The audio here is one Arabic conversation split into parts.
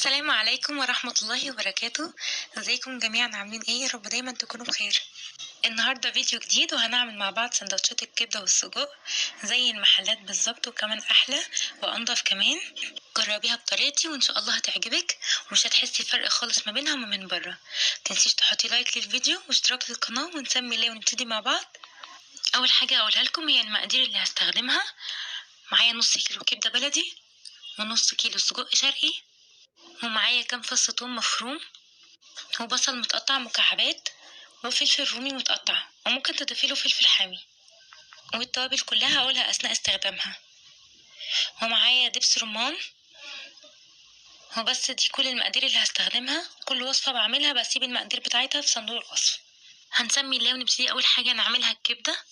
السلام عليكم ورحمة الله وبركاته. ازيكم جميعا، عاملين ايه؟ يا رب دايما تكونوا بخير. النهارده فيديو جديد وهنعمل مع بعض سندوتشات الكبدة والسجق زي المحلات بالظبط وكمان احلى وانضف كمان. جربيها بطريقتي وان شاء الله هتعجبك ومش هتحسي فرق خالص ما بينها وما من بره. متنسيش تحطي لايك للفيديو واشتراك للقناة ونسمي الله ونبتدي مع بعض. اول حاجة اقولها لكم هي المقادير اللي هستخدمها. معايا نص كيلو كبدة بلدي ونص كيلو سجق شرقي، ومعايا كام فص ثوم مفروم، وبصل متقطع مكعبات، وفلفل رومي متقطع، وممكن تضيفيله فلفل حامي، والتوابل كلها هقولها اثناء استخدامها. ومعايا دبس رمان. وبس دي كل المقادير اللي هستخدمها. كل وصفة بعملها بسيب المقادير بتاعتها في صندوق الوصف. هنسمي الله ونبتدي. اول حاجة نعملها الكبدة.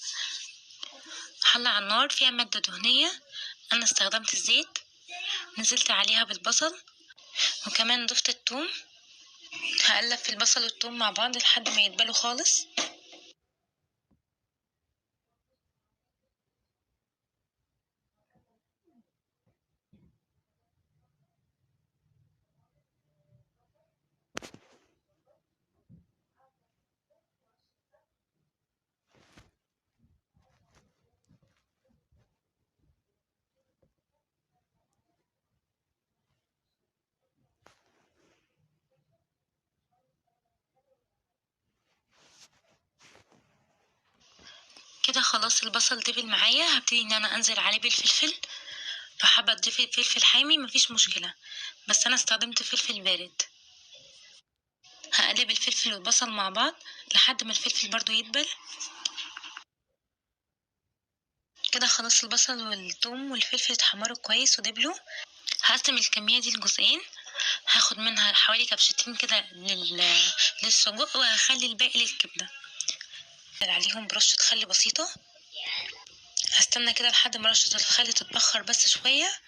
حلة على النار فيها مادة دهنية، انا استخدمت الزيت، نزلت عليها بالبصل وكمان ضفت الثوم. هقلب في البصل والثوم مع بعض لحد ما يتبلوا خالص. كده خلاص البصل دبل معايا. هبتدي ان انا انزل عليه بالفلفل. لو حابه تضيفي فلفل حامي مفيش مشكله، بس انا استخدمت فلفل بارد. هقلب الفلفل والبصل مع بعض لحد ما الفلفل برضو يدبل. كده خلاص البصل والثوم والفلفل اتحمروا كويس ودبلوا. هقسم الكميه دي لجزئين، هاخد منها حوالي كبشتين كده للسجق، وهخلي الباقي للكبده. عليهم برشه خل بسيطه. هستنى كده لحد ما رشه الخل تتبخر بس شويه،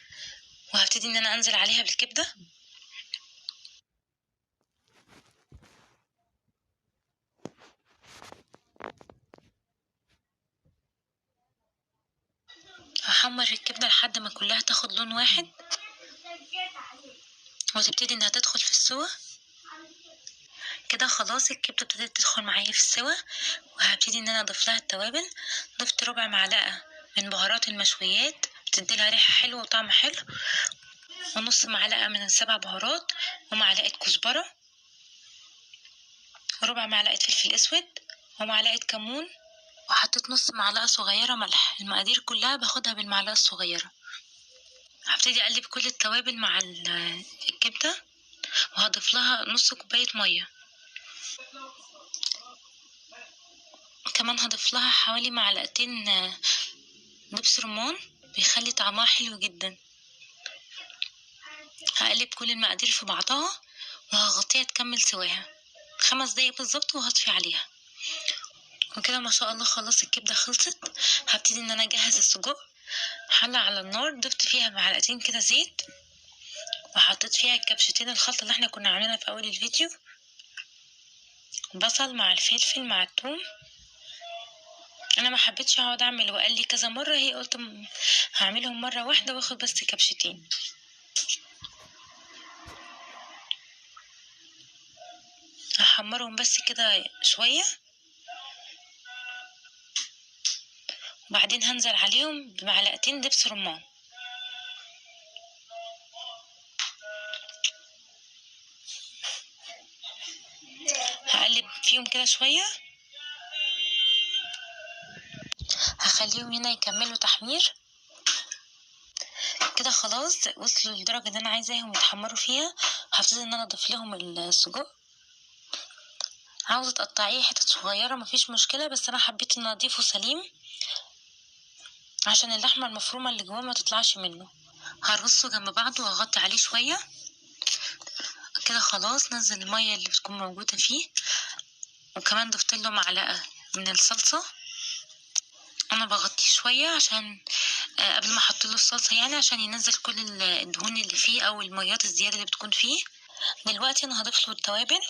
وهبتدي ان انا انزل عليها بالكبده. هحمر الكبده لحد ما كلها تاخد لون واحد وتبتدي انها تدخل في السوا. كده خلاص الكبده ابتدت تدخل معايا في السوا، وهبتدي ان انا اضيف لها التوابل. ضفت ربع معلقه من بهارات المشويات، بتدي لها ريحه حلوه وطعم حلو، ونص معلقه من السبع بهارات، ومعلقه كزبره، وربع معلقه فلفل اسود، ومعلقه كمون، وحطيت نص معلقه صغيره ملح. المقادير كلها باخدها بالمعلقه الصغيره. هبتدي اقلب كل التوابل مع الكبده، وهضيف لها نص كوبايه ميه. كمان هضيف لها حوالي معلقتين دبس رمان، بيخلي طعمها حلو جدا. هقلب كل المقادير في بعضها وهغطيها تكمل سواها 5 دقايق بالظبط، وهطفي عليها. وكده ما شاء الله خلاص الكبده خلصت. هبتدي ان انا اجهز السجق. حله على النار، ضفت فيها معلقتين كده زيت، وحطيت فيها الكبشتين الخلطه اللي احنا كنا عاملينها في اول الفيديو، بصل مع الفلفل مع الثوم. انا ما حبيتش اقعد اعمل وقال لي كذا مره، هي قلت هعملهم مره واحده واخد بس كبشتين. هحمرهم بس كده شويه، وبعدين هنزل عليهم بمعلقتين دبس رمان. هقلب فيهم كده شويه، هخليهم هنا يكملوا تحمير. كده خلاص وصلوا للدرجه اللي انا عايزاهم يتحمروا فيها. هبتدي ان انا اضيف لهم السجق. عاوزه تقطعيه حتت صغيره مفيش مشكله، بس انا حبيت ان اضيفه سليم عشان اللحمه المفرومه اللي جواه ما تطلعش منه. هرصه جنب بعضه وهغطي عليه شويه. كده خلاص نزل الميه اللي بتكون موجوده فيه، وكمان ضفت له معلقه من الصلصه. انا بغطيه شويه عشان قبل ما احط له الصلصه، يعني عشان ينزل كل الدهون اللي فيه او الميات الزياده اللي بتكون فيه. دلوقتي انا هضيف له التوابل.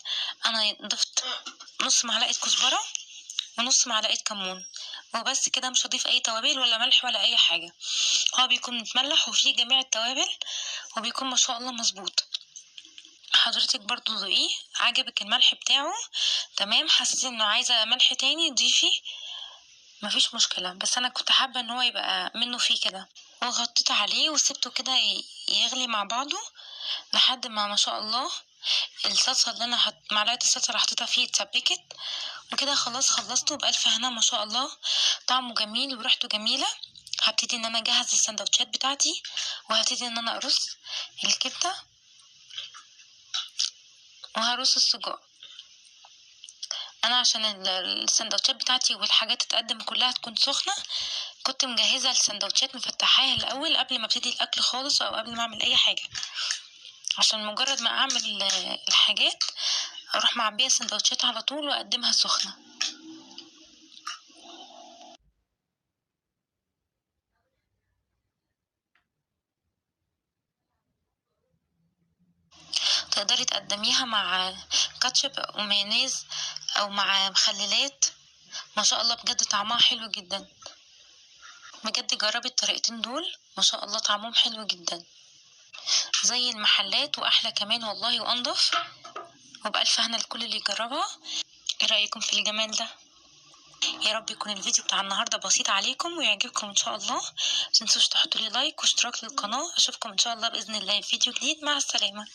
انا ضفت نص معلقه كزبره ونص معلقه كمون، وبس كده. مش هضيف اي توابل ولا ملح ولا اي حاجه. هو بيكون متملح وفيه جميع التوابل، وبيكون ما شاء الله مظبوط. حضرتك برضو ذوقيه، عجبك الملح بتاعه تمام، حسيتي انه عايزه ملح تاني ضيفي، مفيش مشكله، بس انا كنت حابه ان هو يبقى منه فيه كده. وغطيت عليه وسبته كده يغلي مع بعضه لحد ما شاء الله الصلصه اللي انا معلقه الصلصه اللي حطيتها فيه اتسبكت. وكده خلاص خلصته بألف هنا ما شاء الله، طعمه جميل وريحته جميله. هبتدي ان انا اجهز السندوتشات بتاعتي، وهبتدي ان انا ارص الكبده وهرص السجق. انا عشان السندوتشات بتاعتي والحاجات تتقدم كلها تكون سخنه، كنت مجهزه السندوتشات مفتحاها الاول قبل ما ابتدي الاكل خالص او قبل ما اعمل اي حاجه، عشان مجرد ما اعمل الحاجات اروح معبيه السندوتشات على طول واقدمها سخنه. تقدري تقدميها مع كاتشب ومايونيز او مع مخللات، ما شاء الله بجد طعمها حلو جدا. بجد جربي الطريقتين دول، ما شاء الله طعمهم حلو جدا زي المحلات واحلى كمان والله وانضف، وبألف هنا لكل اللي يجربها. ايه رأيكم في الجمال ده؟ يا رب يكون الفيديو بتاع النهارده بسيط عليكم ويعجبكم ان شاء الله. متنسوش تحطوا لي لايك واشتراك للقناه. اشوفكم ان شاء الله باذن الله في فيديو جديد. مع السلامه.